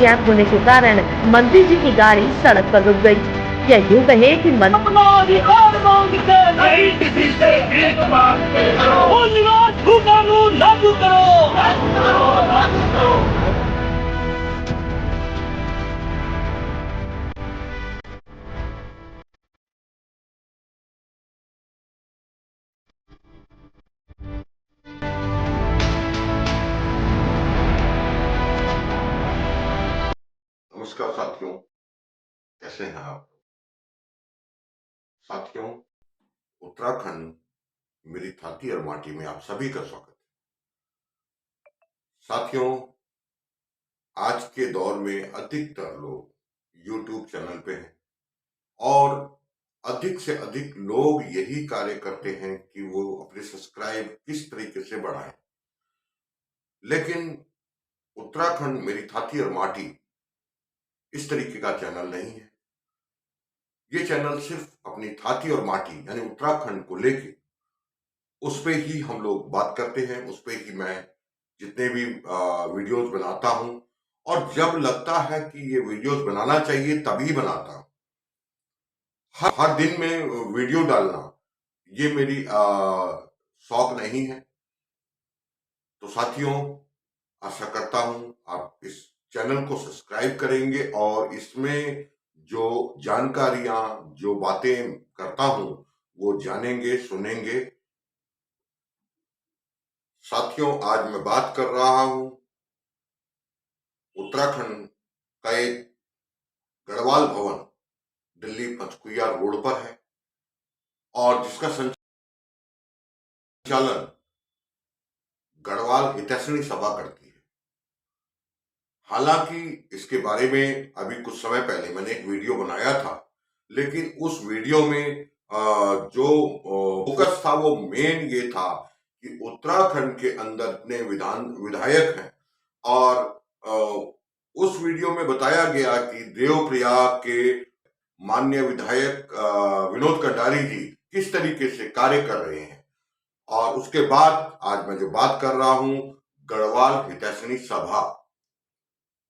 Jam होने के कारण मंत्री जी की गाड़ी सड़क पर रुक गई। या यूं कहे कि अपना अधिकार मांगते नहीं किसी से भीख मांगते हो। मूल निवास भू कानून लागू करो, लागू करो, लागू करो। नमस्कार साथियों, कैसे हैं आप? साथियों, उत्तराखंड मेरी छाती और माटी में आप सभी का स्वागत है। साथियों, आज के दौर में अधिकतर लोग YouTube चैनल पे हैं और अधिक से अधिक लोग यही कार्य करते हैं कि वो अपने सब्सक्राइब किस तरीके से बढ़ाएं। लेकिन उत्तराखंड मेरी छाती और माटी इस तरीके का चैनल नहीं है। ये चैनल सिर्फ अपनी छाती और माटी यानी उत्तराखंड को लेके उस पे ही हम लोग बात करते हैं, उस पे ही मैं जितने भी वीडियोस बनाता हूं और जब लगता है कि ये वीडियोस बनाना चाहिए तभी बनाता हूं। हर दिन में वीडियो डालना ये मेरी शौक नहीं है। तो साथियों, आशा करता हूं आप इस चैनल को सब्सक्राइब करेंगे और इसमें जो जानकारियां, जो बातें करता हूं वो जानेंगे, सुनेंगे। साथियों, आज मैं बात कर रहा हूं उत्तराखंड का एक गढ़वाल भवन दिल्ली पंचकुला रोड पर है और जिसका संचालन गढ़वाल हितैषणी सभा करती है। हालांकि इसके बारे में अभी कुछ समय पहले मैंने एक वीडियो बनाया था, लेकिन उस वीडियो में जो फोकस था वो मेन ये था कि उत्तराखंड के अंदर इतने विधायक हैं और उस वीडियो में बताया गया कि देवप्रयाग के माननीय विधायक विनोद कटारी जी किस तरीके से कार्य कर रहे हैं। और उसके बाद आज मैं जो बात कर रहा हूं गढ़वाल हितैषणी सभा।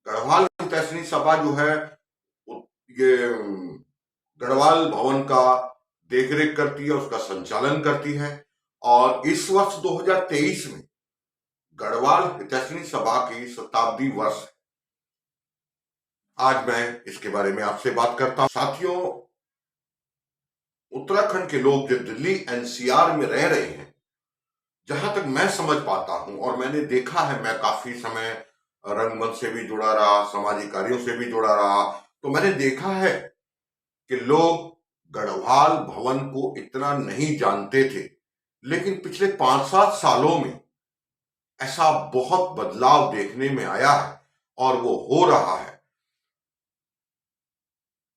गढ़वाल हितैषणी सभा जो है ये गढ़वाल भवन का देखरेख करती है, उसका संचालन करती है और इस वर्ष 2023 में गढ़वाल हितैषणी सभा की शताब्दी वर्ष है। आज मैं इसके बारे में आपसे बात करता हूं। साथियों, उत्तराखंड के लोग जो दिल्ली एनसीआर में रह रहे हैं, जहां तक मैं समझ पाता हूं और मैंने देखा है, मैं काफी समय रंगमंच से भी जुड़ा रहा, सामाजिक कार्यों से भी जुड़ा रहा, तो मैंने देखा है कि लोग गढ़वाल भवन को इतना नहीं जानते थे। लेकिन पिछले 5-7 सालों में ऐसा बहुत बदलाव देखने में आया है और वो हो रहा है।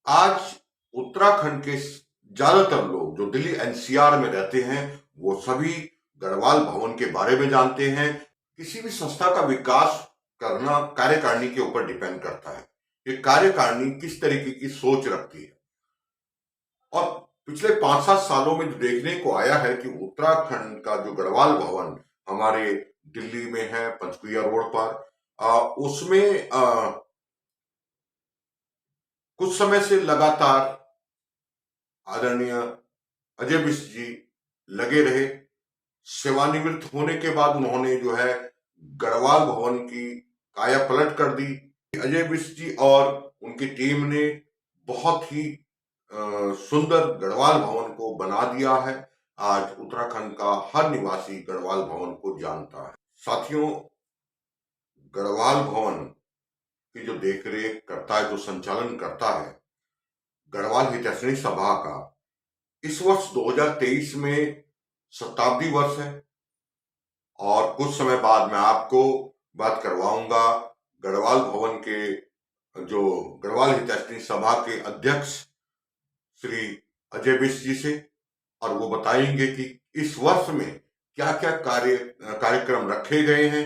आज उत्तराखंड के ज्यादातर लोग जो दिल्ली एनसीआर में रहते हैं वो सभी गढ़वाल भवन के बारे में जानते हैं। किसी भी संस्था का विकास करना कार्यकारिणी के ऊपर डिपेंड करता है कि कार्यकारिणी किस तरीके की सोच रखती है। और पिछले 5-7 सालों में जो देखने को आया है कि उत्तराखंड का जो गढ़वाल भवन हमारे दिल्ली में है पंचकुला रोड पर, उसमें कुछ समय से लगातार आदरणीय अजय बिष्ट जी लगे रहे। सेवानिवृत्त होने के बाद उन्होंने जो है गढ़वाल भवन की काया पलट कर दी। अजय बिष्ट जी और उनकी टीम ने बहुत ही सुंदर गढ़वाल भवन को बना दिया है। आज उत्तराखंड का हर निवासी गढ़वाल भवन को जानता है। साथियों, गढ़वाल भवन की जो देखरेख करता है, जो संचालन करता है गढ़वाल हितैषणी सभा का, इस वर्ष 2023 में शताब्दी वर्ष है और कुछ समय बाद मैं आपको बात करवाऊंगा गढ़वाल भवन के जो गढ़वाल हितैषणी सभा के अध्यक्ष श्री अजय बिष्ट जी से, और वो बताएंगे कि इस वर्ष में क्या क्या कार्यक्रम रखे गए हैं।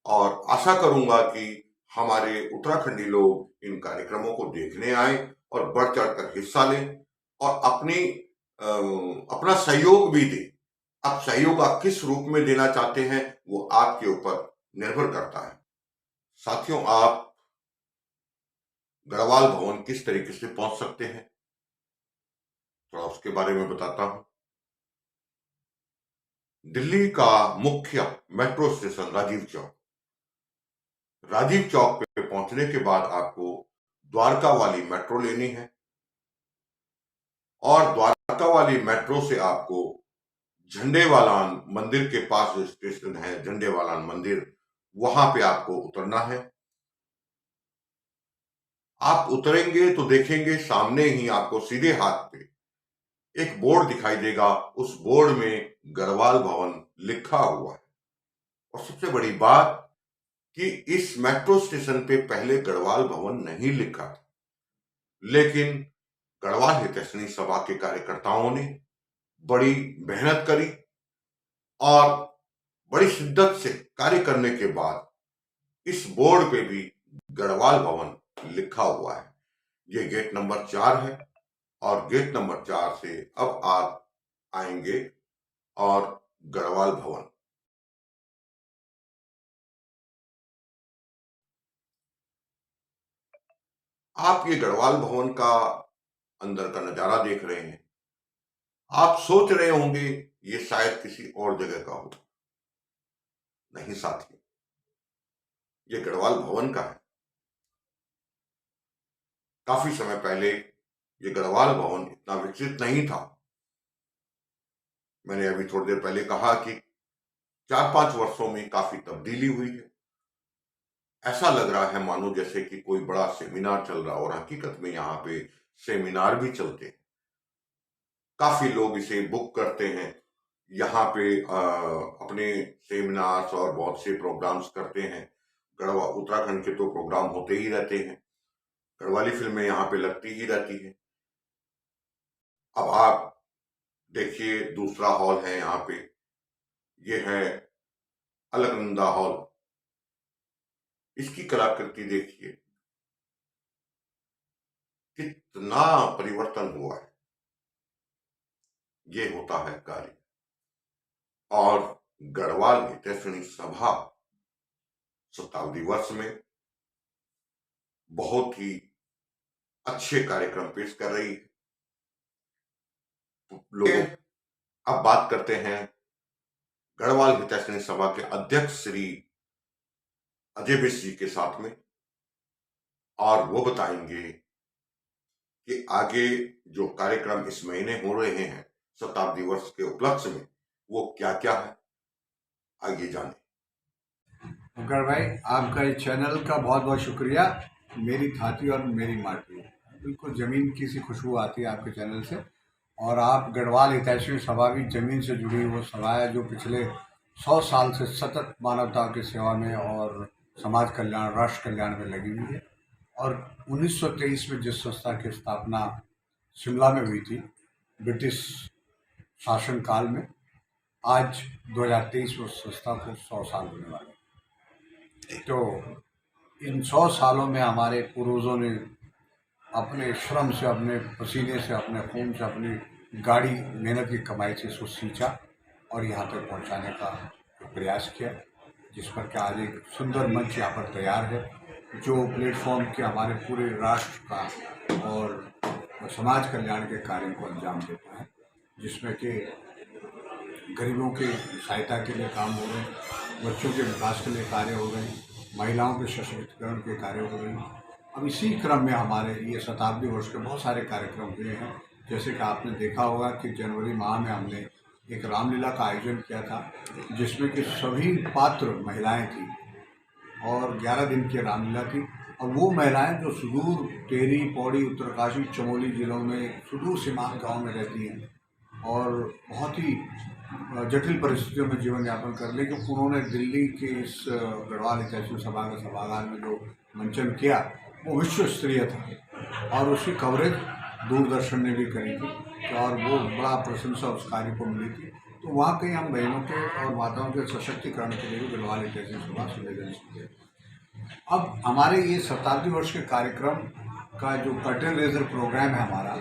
और आशा करूंगा कि हमारे उत्तराखंडी लोग इन कार्यक्रमों को देखने आए और बढ़ चढ़कर हिस्सा लें और अपना सहयोग भी दें। आप सहयोग आप किस रूप में देना चाहते हैं वो आपके ऊपर निर्भर करता है। साथियों, आप गढ़वाल भवन किस तरीके से पहुंच सकते हैं, थोड़ा उसके बारे में बताता हूं। दिल्ली का मुख्य मेट्रो स्टेशन राजीव चौक पे पहुंचने के बाद आपको द्वारका वाली मेट्रो लेनी है और द्वारका वाली मेट्रो से आपको झंडेवालान मंदिर के पास जो स्टेशन है, झंडेवालान मंदिर, वहां पे आपको उतरना है। आप उतरेंगे तो देखेंगे सामने ही आपको सीधे हाथ पे एक बोर्ड दिखाई देगा। उस बोर्ड में गढ़वाल भवन लिखा हुआ है। और सबसे बड़ी बात कि इस मेट्रो स्टेशन पे पहले गढ़वाल भवन नहीं लिखा था, लेकिन गढ़वाल हितैषणी सभा के कार्यकर्ताओं ने बड़ी मेहनत करी और बड़ी शिद्दत से कार्य करने के बाद इस बोर्ड पे भी गढ़वाल भवन लिखा हुआ है। ये गेट नंबर 4 है और गेट नंबर 4 से अब आप आएंगे और गढ़वाल भवन, आप ये गढ़वाल भवन का अंदर का नजारा देख रहे हैं। आप सोच रहे होंगे ये शायद किसी और जगह का हो। नहीं साथियों, ये गढ़वाल भवन का है। काफी समय पहले ये गढ़वाल भवन इतना विकसित नहीं था। मैंने अभी थोड़ी देर पहले कहा कि 4-5 वर्षों में काफी तब्दीली हुई है। ऐसा लग रहा है मानो जैसे कि कोई बड़ा सेमिनार चल रहा, और हकीकत में यहाँ पे सेमिनार भी चलते हैं। काफी लोग इसे बुक करते हैं, यहाँ पे अपने सेमिनार्स और बहुत से प्रोग्राम्स करते हैं। उत्तराखंड के तो प्रोग्राम होते ही रहते हैं, गढ़वाली फिल्में यहाँ पे लगती ही रहती है। अब आप देखिए, दूसरा हॉल है यहाँ पे, ये है अलकनंदा हॉल। इसकी कलाकृति देखिए, कितना परिवर्तन हुआ है। ये होता है कार्य। और गढ़वाल हितैषणी सभा शताब्दी वर्ष में बहुत ही अच्छे कार्यक्रम पेश कर रही है। लोग अब बात करते हैं गढ़वाल हितैषणी सभा के अध्यक्ष श्री अजय बिष्ट जी के साथ में, और वो बताएंगे कि आगे जो कार्यक्रम इस महीने हो रहे हैं शताब्दी वर्ष के उपलक्ष्य में, वो क्या क्या है। आइए जाने। मुकर भाई, आपका इस चैनल का बहुत बहुत शुक्रिया। मेरी थाती और मेरी माटी, बिल्कुल ज़मीन की सी खुशबू आती है आपके चैनल से। और आप गढ़वाल हितैषणी सभा भी ज़मीन से जुड़ी वो सभा है जो पिछले 100 साल से सतत मानवता की सेवा में और समाज कल्याण, राष्ट्र कल्याण में लगी हुई है। और 1923 में जिस संस्था की स्थापना शिमला में हुई थी ब्रिटिश शासन काल में, आज 2023 में उस संस्था को 100 साल होने वाले। तो इन 100 सालों में हमारे पूर्वजों ने अपने श्रम से, अपने पसीने से, अपने खून से, अपनी गाड़ी मेहनत की कमाई से इसको सींचा और यहाँ तक पहुँचाने का प्रयास किया, जिस पर क्या आज एक सुंदर मंच यहाँ पर तैयार है, जो प्लेटफॉर्म के हमारे पूरे राष्ट्र का और समाज कल्याण के कार्यों को अंजाम देता है, जिसमें कि गरीबों की सहायता के लिए काम हो रहे हैं, बच्चों के विकास के लिए कार्य हो रहे हैं, महिलाओं के सशक्तिकरण के कार्य हो रहे हैं। अब इसी क्रम में हमारे ये शताब्दी वर्ष के बहुत सारे कार्यक्रम हुए हैं। जैसे कि आपने देखा होगा कि जनवरी माह में हमने एक रामलीला का आयोजन किया था, जिसमें कि सभी पात्र महिलाएं थी और 11 दिन की रामलीला थी। और वो महिलाएं जो सुदूर टेहरी, पौड़ी, उत्तरकाशी, चमोली जिलों में सुदूर सीमांत गाँव में रहती हैं और बहुत ही जटिल परिस्थितियों में जीवन यापन कर, लेकिन उन्होंने दिल्ली के इस गढ़वाल हितैषणी सभा के सभागार में जो मंचन किया वो विश्व स्तरीय था और उसकी कवरेज दूरदर्शन ने भी करी थी और वो बड़ा प्रशंसा उस कार्य को मिली थी। तो वहाँ कहीं हम बहनों के और माताओं के सशक्तिकरण के लिए भी गढ़वाल हितैषणी सभा संवेदनशील है। अब हमारे ये शताब्दी वर्ष के कार्यक्रम का जो कर्टेन रेजर प्रोग्राम है हमारा,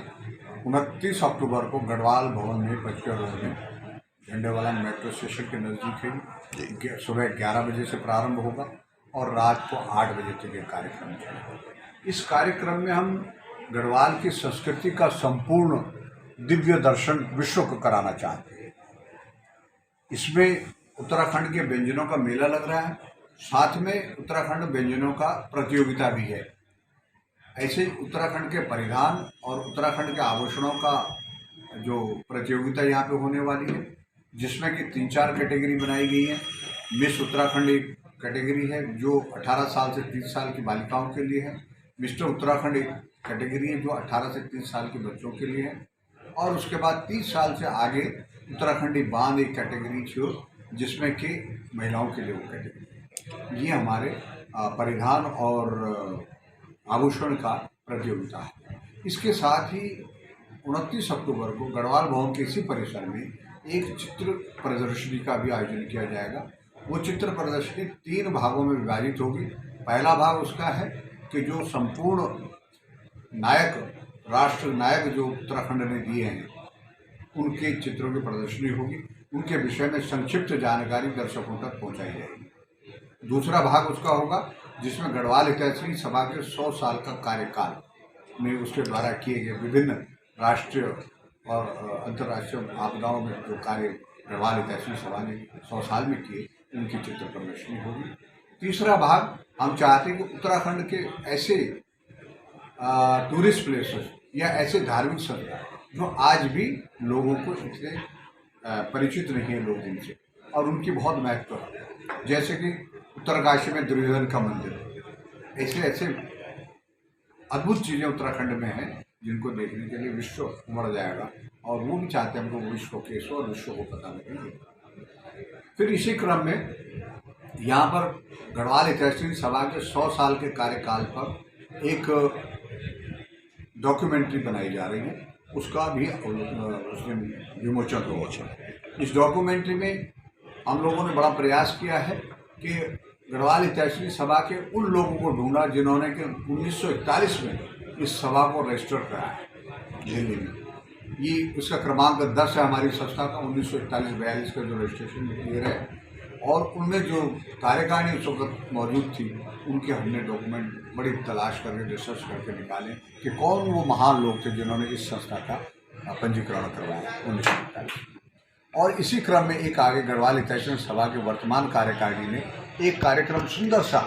29 अक्टूबर को गढ़वाल भवन में, पचपिया रोड में, झंडेवाला मेट्रो स्टेशन के नज़दीक है। सुबह 11 बजे से प्रारंभ होगा और रात को 8 बजे तक ये कार्यक्रम चलेगा। इस कार्यक्रम में हम गढ़वाल की संस्कृति का संपूर्ण दिव्य दर्शन विश्व को कराना चाहते हैं। इसमें उत्तराखंड के व्यंजनों का मेला लग रहा है, साथ में उत्तराखंड व्यंजनों का प्रतियोगिता भी है। ऐसे ही उत्तराखंड के परिधान और उत्तराखंड के आभूषणों का जो प्रतियोगिता यहाँ पे होने वाली है, जिसमें कि 3-4 कैटेगरी बनाई गई है। मिस उत्तराखंड एक कैटेगरी है जो 18 साल से 30 साल की बालिकाओं के लिए है। मिस्टर उत्तराखंड एक कैटेगरी है जो 18 से 30 साल के बच्चों के लिए है। और उसके बाद 30 साल से आगे उत्तराखंडी बांध एक कैटेगरी थी, जिसमें कि महिलाओं के लिए वो कैटेगरी। ये हमारे परिधान और आभूषण का प्रतियोगिता है। इसके साथ ही 29 अक्टूबर को गढ़वाल भवन के इसी परिसर में एक चित्र प्रदर्शनी का भी आयोजन किया जाएगा। वो चित्र प्रदर्शनी 3 भागों में विभाजित होगी। पहला भाग उसका है कि जो संपूर्ण नायक, राष्ट्र नायक जो उत्तराखंड ने दिए हैं, उनके चित्रों की प्रदर्शनी होगी। उनके विषय में संक्षिप्त जानकारी दर्शकों तक पहुंचाई जाएगी। दूसरा भाग उसका होगा जिसमें गढ़वाल हितैषी सभा के 100 साल का कार्यकाल में उसके द्वारा किए गए विभिन्न राष्ट्रीय और अंतर्राष्ट्रीय आपदाओं में जो कार्य गढ़वाल हितैषी सभा ने 100 साल में किए, उनकी चित्र प्रदर्शनी होगी। तीसरा भाग हम चाहते हैं कि उत्तराखंड के ऐसे टूरिस्ट प्लेसेस या ऐसे धार्मिक स्थल जो आज भी लोगों को इतने परिचित नहीं है लोग जिनसे, और उनकी बहुत महत्व है। जैसे कि उत्तरकाशी में दुर्योधन का मंदिर, ऐसे ऐसे अद्भुत चीज़ें उत्तराखंड में हैं जिनको देखने के लिए विश्व उमड़ जाएगा, और वो भी चाहते हैं हमको विश्व के और विश्व को पता लगेंगे। फिर इसी क्रम में यहाँ पर गढ़वाल हितैषी सभा के 100 साल के कार्यकाल पर एक डॉक्यूमेंट्री बनाई जा रही है, उसका भी उस दिन विमोचन होगा। इस डॉक्यूमेंट्री में हम लोगों ने बड़ा प्रयास किया है कि गढ़वाल हितैषी सभा के उन लोगों को ढूंढा जिन्होंने कि 1941 में इस सभा को रजिस्टर कराया है दिल्ली में। ये उसका क्रमांक 10 है हमारी संस्था का, 1941-42 का जो रजिस्ट्रेशन ईयर है। और उनमें जो कार्यकारिणी उस वक्त मौजूद थी, उनके हमने डॉक्यूमेंट बड़ी तलाश करके रिसर्च करके निकाले कि कौन वो महान लोग थे जिन्होंने इस संस्था का पंजीकरण करवाया 1941। और इसी क्रम में एक आगे गढ़वाल हितैषी सभा के वर्तमान कार्यकारिणी ने एक कार्यक्रम सुंदर सा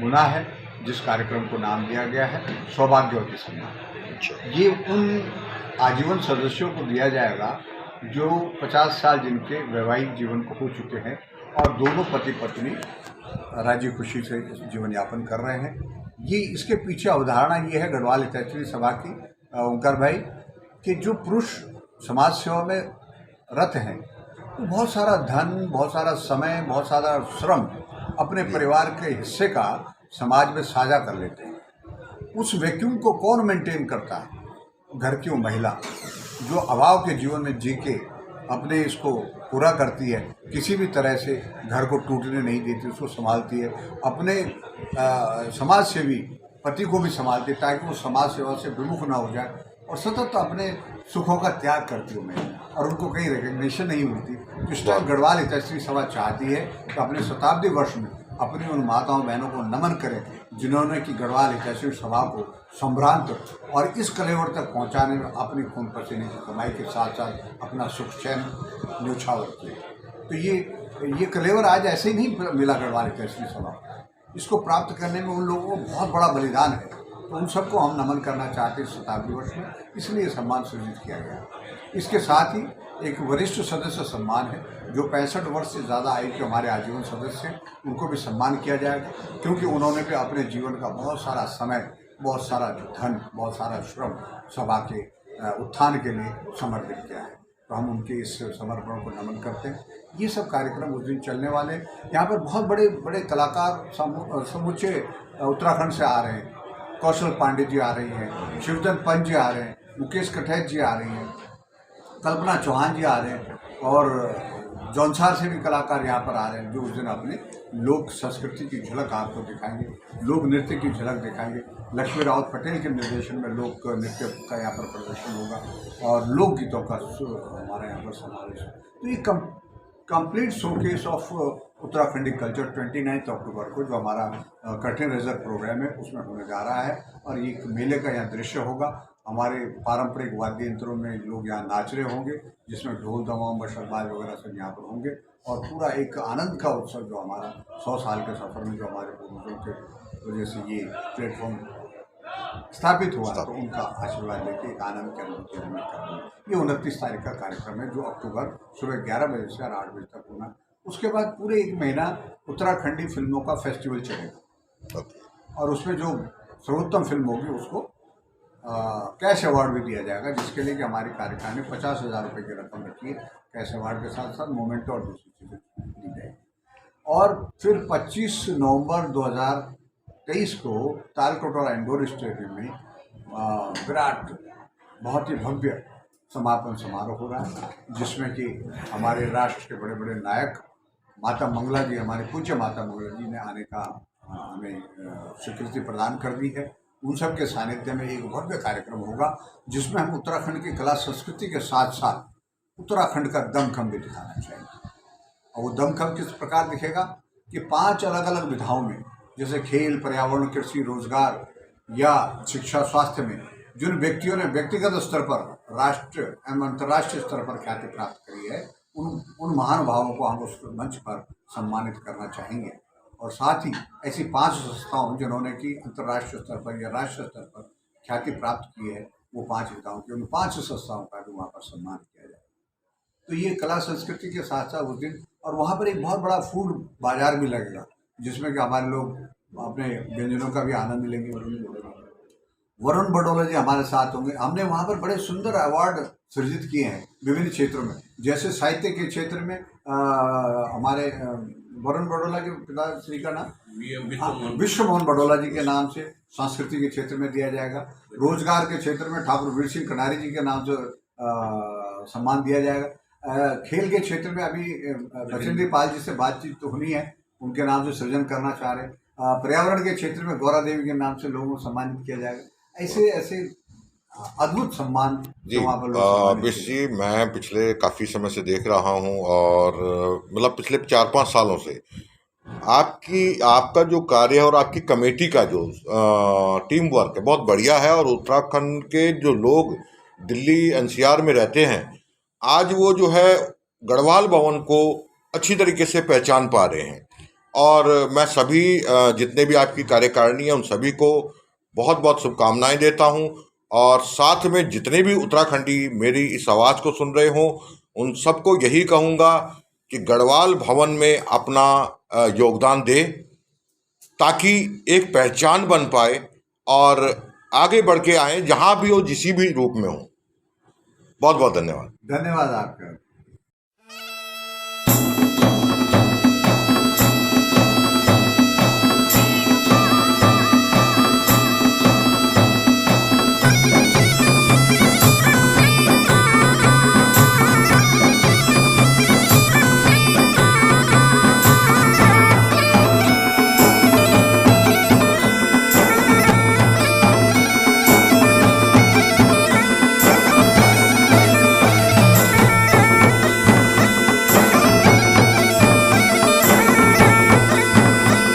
बुना है, जिस कार्यक्रम को नाम दिया गया है सौभाग्यवती सम्मान। ये उन आजीवन सदस्यों को दिया जाएगा जो 50 साल जिनके वैवाहिक जीवन को हो चुके हैं और दोनों पति पत्नी राजी खुशी से जीवन यापन कर रहे हैं। ये इसके पीछे अवधारणा ये है गढ़वाल हितैषी सभा की, ओंकार भाई, कि जो पुरुष समाज सेवा में रत हैं तो बहुत सारा धन, बहुत सारा समय, बहुत सारा श्रम अपने परिवार के हिस्से का समाज में साझा कर लेते हैं। उस वैक्यूम को कौन मेंटेन करता है? घर की वो महिला जो अभाव के जीवन में जी के अपने इसको पूरा करती है, किसी भी तरह से घर को टूटने नहीं देती, उसको संभालती है, अपने समाज सेवी पति को भी संभालती है ताकि वो समाज सेवा से विमुख ना हो जाए, और सतत अपने सुखों का त्याग करती हूँ मैं, और उनको कहीं रिकग्निशन नहीं मिलती। इस टाइम गढ़वाल हितैषी सभा चाहती है कि अपने शताब्दी वर्ष में अपनी उन माताओं बहनों को नमन करें जिन्होंने कि गढ़वाल हितैषी सभा को संभ्रांत और इस कलेवर तक पहुंचाने में अपनी खून पसीने की कमाई के साथ साथ अपना सुख चैन न्यौछावर किए। तो ये कलेवर आज ऐसे ही नहीं मिला गढ़वाल हितैषी सभा, इसको प्राप्त करने में उन लोगों को बहुत बड़ा बलिदान है। तो उन सबको हम नमन करना चाहते हैं शताब्दी वर्ष में, इसलिए सम्मान सृजित किया गया। इसके साथ ही एक वरिष्ठ सदस्य सम्मान है जो 65 वर्ष से ज़्यादा आयु के हमारे आजीवन सदस्य हैं, उनको भी सम्मान किया जाएगा, क्योंकि उन्होंने भी अपने जीवन का बहुत सारा समय, बहुत सारा धन, बहुत सारा श्रम सभा के उत्थान के लिए समर्पित किया है। तो हम उनके इस समर्पण को नमन करते हैं। ये सब कार्यक्रम उस दिन चलने वाले। यहाँ पर बहुत बड़े बड़े कलाकार समूचे उत्तराखंड से आ रहे हैं। कौशल पांडे जी आ रही हैं, शिवचंद पंत जी आ रहे हैं, मुकेश कठैत जी आ रही हैं, कल्पना चौहान जी आ रहे हैं, और जौनसार से भी कलाकार यहाँ पर आ रहे हैं जो उस दिन अपने लोक संस्कृति की झलक आपको दिखाएंगे, लोक नृत्य की झलक दिखाएंगे। लक्ष्मी रावत पटेल के निर्देशन में लोक नृत्य का यहाँ पर प्रदर्शन होगा और लोकगीतों का हमारे यहाँ पर समावेश है। तो ये complete showcase of Uttarakhandi culture 29 अक्टूबर को, जो हमारा कर्टेन रेजर प्रोग्राम है, उसमें होने जा रहा है। और ये एक मेले का यहाँ दृश्य होगा। हमारे पारंपरिक वाद्य यंत्रों में लोग यहाँ नाच रहे होंगे, जिसमें ढोल दमाम बशरबाज वगैरह सब यहाँ पर होंगे। और पूरा एक आनंद का उत्सव, जो हमारा 100 साल के सफ़र में जो हमारे पूर्वजों के वजह से ये प्लेटफॉर्म स्थापित हुआ, तो उनका आशीर्वाद लेके एक आनंद के अनुभूति हमें करनी है। ये 29 तारीख का कार्यक्रम है, जो अक्टूबर सुबह 11 बजे से 8 बजे तक होना। उसके बाद पूरे एक महीना उत्तराखंडी फिल्मों का फेस्टिवल चलेगा, और उसमें जो सर्वोत्तम फिल्म होगी उसको कैश अवार्ड भी दिया जाएगा, जिसके लिए कि हमारी कार्यकारिणी ने 50,000 रुपये की रकम रखी है। कैश अवार्ड के साथ साथ मोमेंटो और दूसरी चीज़ें दी जाएगी। और फिर 25 नवंबर 2023 को तालकोटोरा इंडोर स्टेडियम में विराट, बहुत ही भव्य समापन समारोह हो रहा है, जिसमें कि हमारे राष्ट्र के बड़े बड़े नायक माता मंगला जी, हमारे पूज्य माता मंगला जी ने आने का हमें स्वीकृति प्रदान कर दी है। उन सब के सानिध्य में एक भव्य कार्यक्रम होगा, जिसमें हम उत्तराखंड की कला संस्कृति के साथ साथ उत्तराखंड का दमखम भी दिखाना चाहेंगे। और वो दमखम किस प्रकार दिखेगा कि 5 अलग अलग विधाओं में, जैसे खेल, पर्यावरण, कृषि, रोजगार या शिक्षा, स्वास्थ्य में जिन व्यक्तियों ने व्यक्तिगत स्तर पर राष्ट्र एवं अंतर्राष्ट्रीय स्तर पर ख्याति प्राप्त करी है, उन महानुभावों को हम उस मंच पर सम्मानित करना चाहेंगे। और साथ ही ऐसी 5 संस्थाओं जिन्होंने कि अंतर्राष्ट्रीय स्तर पर या राष्ट्रीय स्तर पर ख्याति प्राप्त की है, वो 5 विधाओं की, उन 5 संस्थाओं का भी वहाँ पर सम्मान किया जाए। तो ये कला संस्कृति के साथ साथ उस दिन, और वहाँ पर एक बहुत बड़ा फूड बाजार भी लगेगा, जिसमें कि हमारे लोग अपने व्यंजनों का भी आनंद लेंगे। वरुण बडोला जी हमारे साथ होंगे। हमने वहाँ पर बड़े सुंदर अवार्ड सृजित किए हैं विभिन्न क्षेत्रों में, जैसे साहित्य के क्षेत्र में हमारे वरुण बडोला के पिताश्री का नाम विश्व मोहन बडोला जी के नाम से संस्कृति के क्षेत्र में दिया जाएगा। रोजगार के क्षेत्र में ठाकुर वीर सिंह कनारी जी के नाम से सम्मान दिया जाएगा। खेल के क्षेत्र में अभी बचेंद्र पाल जी से बातचीत तो होनी है, उनके नाम से सृजन करना चाह रहे। पर्यावरण के क्षेत्र में गौरा देवी के नाम से लोगों को सम्मानित किया जाएगा। ऐसे ऐसे अद्भुत सम्मान जी। बिश जी, मैं पिछले काफ़ी समय से देख रहा हूँ, और मतलब पिछले 4-5 सालों से आपका जो कार्य है और आपकी कमेटी का जो टीम वर्क है, बहुत बढ़िया है। और उत्तराखंड के जो लोग दिल्ली NCR में रहते हैं, आज वो जो है गढ़वाल भवन को अच्छी तरीके से पहचान पा रहे हैं। और मैं सभी जितने भी आपकी कार्यकारिणी है, उन सभी को बहुत बहुत शुभकामनाएं देता हूं। और साथ में जितने भी उत्तराखंडी मेरी इस आवाज़ को सुन रहे हों, उन सबको यही कहूँगा कि गढ़वाल भवन में अपना योगदान दे, ताकि एक पहचान बन पाए और आगे बढ़ के आए, जहाँ भी हो, जिस भी रूप में हो। बहुत बहुत धन्यवाद। धन्यवाद आपका।